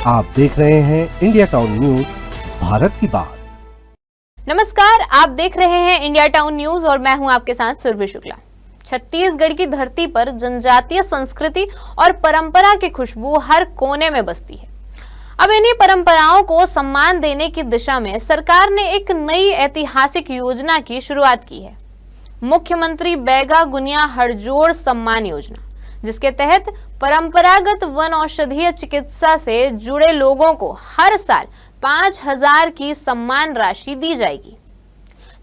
आप देख रहे हैं इंडिया टाउन न्यूज, भारत की बात। नमस्कार, आप देख रहे हैं इंडिया टाउन न्यूज और मैं हूं आपके साथ सुरभि शुक्ला। छत्तीसगढ़ की धरती पर जनजातीय संस्कृति और परंपरा की खुशबू हर कोने में बसती है। अब इन्हीं परंपराओं को सम्मान देने की दिशा में सरकार ने एक नई ऐतिहासिक योजना की शुरुआत की है, मुख्यमंत्री बैगा गुनिया हड़जोड़ सम्मान योजना, जिसके तहत परंपरागत वन औषधीय चिकित्सा से जुड़े लोगों को हर साल 5,000 की सम्मान राशि दी जाएगी।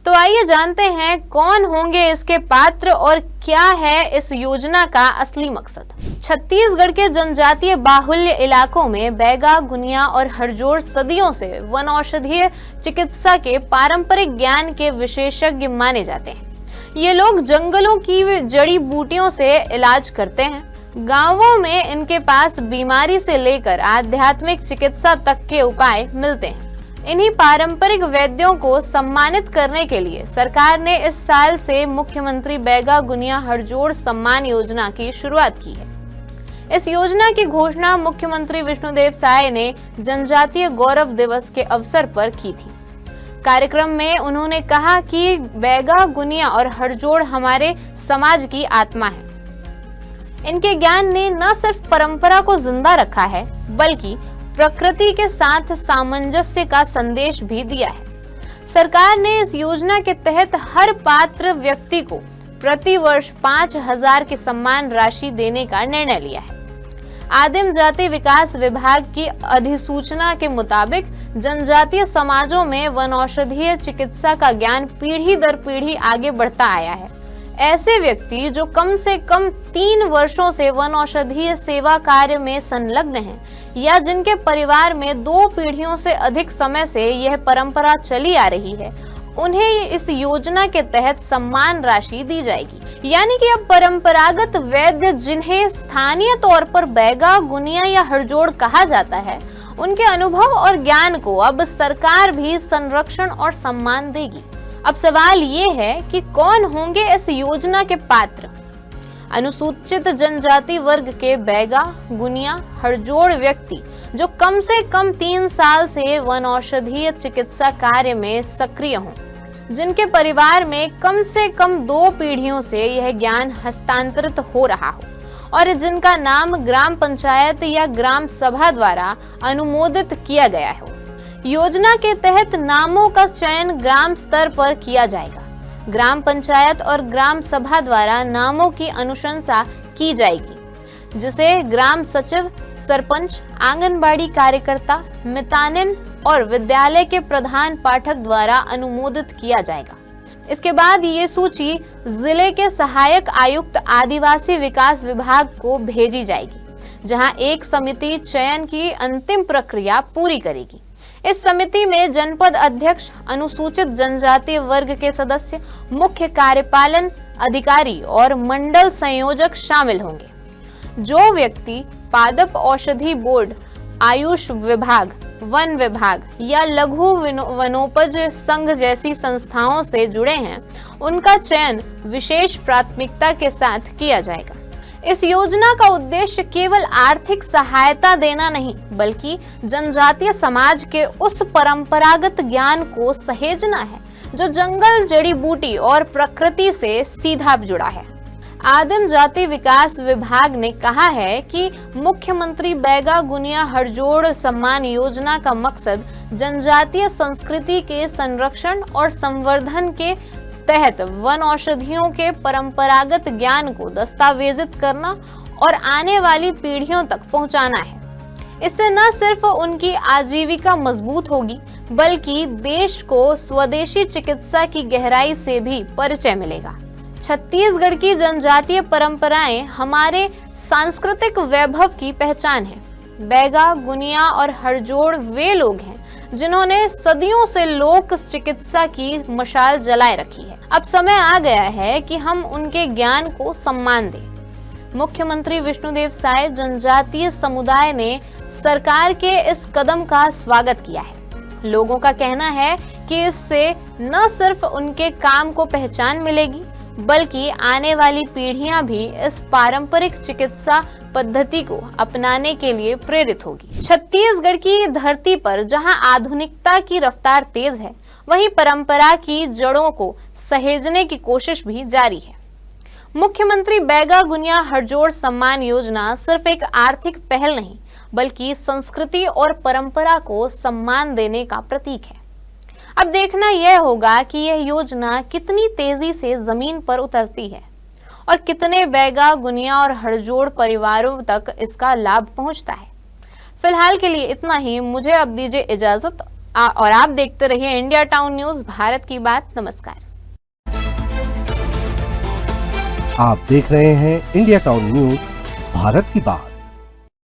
तो आइए जानते हैं कौन होंगे इसके पात्र और क्या है इस योजना का असली मकसद। छत्तीसगढ़ के जनजातीय बाहुल्य इलाकों में बैगा गुनिया और हड़जोड़ सदियों से वन औषधीय चिकित्सा के पारंपरिक ज्ञान के विशेषज्ञ माने जाते हैं। ये लोग जंगलों की जड़ी बूटियों से इलाज करते हैं। गांवों में इनके पास बीमारी से लेकर आध्यात्मिक चिकित्सा तक के उपाय मिलते हैं। इन्हीं पारंपरिक वैद्यों को सम्मानित करने के लिए सरकार ने इस साल से मुख्यमंत्री बैगा गुनिया हड़जोड़ सम्मान योजना की शुरुआत की है। इस योजना की घोषणा मुख्यमंत्री विष्णुदेव साय ने जनजातीय गौरव दिवस के अवसर पर की थी। कार्यक्रम में उन्होंने कहा कि बैगा गुनिया और हड़जोड़ हमारे समाज की आत्मा है। इनके ज्ञान ने न सिर्फ परंपरा को जिंदा रखा है, बल्कि प्रकृति के साथ सामंजस्य का संदेश भी दिया है। सरकार ने इस योजना के तहत हर पात्र व्यक्ति को प्रति वर्ष 5,000 की सम्मान राशि देने का निर्णय लिया है। आदिम जाति विकास विभाग की अधिसूचना के मुताबिक जनजातीय समाजों में वनौषधीय चिकित्सा का ज्ञान पीढ़ी दर पीढ़ी आगे बढ़ता आया है। ऐसे व्यक्ति जो कम से कम 3 वर्षों से वनौषधीय सेवा कार्य में संलग्न हैं या जिनके परिवार में 2 पीढ़ियों से अधिक समय से यह परंपरा चली आ रही है, उन्हें इस योजना के तहत सम्मान राशि दी जाएगी। यानी कि अब परंपरागत वैद्य जिन्हें स्थानीय तौर पर बैगा गुनिया या हड़जोड़ कहा जाता है, उनके अनुभव और ज्ञान को अब सरकार भी संरक्षण और सम्मान देगी। अब सवाल ये है कि कौन होंगे इस योजना के पात्र। अनुसूचित जनजाति वर्ग के बैगा गुनिया हड़जोड़ व्यक्ति जो कम से कम 3 साल से वनौषधीय चिकित्सा कार्य में सक्रिय हों, जिनके परिवार में कम से कम 2 पीढ़ियों से यह ज्ञान हस्तांतरित हो रहा हो और जिनका नाम ग्राम पंचायत या ग्राम सभा द्वारा अनुमोदित किया गया हो। योजना के तहत नामों का चयन ग्राम स्तर पर किया जाएगा। ग्राम पंचायत और ग्राम सभा द्वारा नामों की अनुशंसा की जाएगी, जिसे ग्राम सचिव, सरपंच, आंगनबाड़ी कार्यकर्ता, मितानिन और विद्यालय के प्रधान पाठक द्वारा अनुमोदित किया जाएगा। इसके बाद ये सूची जिले के सहायक आयुक्त आदिवासी विकास विभाग को भेजी जाएगी, जहां एक समिति चयन की अंतिम प्रक्रिया पूरी करेगी। इस समिति में जनपद अध्यक्ष, अनुसूचित जनजातीय वर्ग के सदस्य, मुख्य कार्यपालन अधिकारी और मंडल संयोजक शामिल होंगे। जो व्यक्ति पादप औषधि बोर्ड, आयुष विभाग, वन विभाग या लघु वनोपज संघ जैसी संस्थाओं से जुड़े हैं, उनका चयन विशेष प्राथमिकता के साथ किया जाएगा। इस योजना का उद्देश्य केवल आर्थिक सहायता देना नहीं, बल्कि जनजातीय समाज के उस परंपरागत ज्ञान को सहेजना है जो जंगल, जड़ी बूटी और प्रकृति से सीधा जुड़ा है। आदिम जाति विकास विभाग ने कहा है कि मुख्यमंत्री बैगा गुनिया हड़जोड़ सम्मान योजना का मकसद जनजातीय संस्कृति के संरक्षण और संवर्धन के तहत वन औषधियों के परंपरागत ज्ञान को दस्तावेजित करना और आने वाली पीढ़ियों तक पहुंचाना है। इससे न सिर्फ उनकी आजीविका मजबूत होगी, बल्कि देश को स्वदेशी चिकित्सा की गहराई से भी परिचय मिलेगा। छत्तीसगढ़ की जनजातीय परंपराएं हमारे सांस्कृतिक वैभव की पहचान है। बैगा गुनिया और हड़जोड़ वे लोग हैं जिन्होंने सदियों से लोक चिकित्सा की मशाल जलाए रखी है। अब समय आ गया है कि हम उनके ज्ञान को सम्मान दें। मुख्यमंत्री विष्णुदेव साय जनजातीय समुदाय ने सरकार के इस कदम का स्वागत किया है। लोगों का कहना है कि इससे न सिर्फ उनके काम को पहचान मिलेगी, बल्कि आने वाली पीढ़ियां भी इस पारंपरिक चिकित्सा पद्धति को अपनाने के लिए प्रेरित होगी। छत्तीसगढ़ की धरती पर जहां आधुनिकता की रफ्तार तेज है, वहीं परंपरा की जड़ों को सहेजने की कोशिश भी जारी है। मुख्यमंत्री बैगा गुनिया हड़जोड़ सम्मान योजना सिर्फ एक आर्थिक पहल नहीं, बल्कि संस्कृति और परंपरा को सम्मान देने का प्रतीक है। अब देखना यह होगा कि यह योजना कितनी तेजी से जमीन पर उतरती है और कितने बैगा गुनिया और हड़जोड़ परिवारों तक इसका लाभ पहुंचता है। फिलहाल के लिए इतना ही, मुझे अब दीजिए इजाजत और आप देखते रहिए इंडिया टाउन न्यूज, भारत की बात। नमस्कार। आप देख रहे हैं इंडिया टाउन न्यूज, भारत की बात।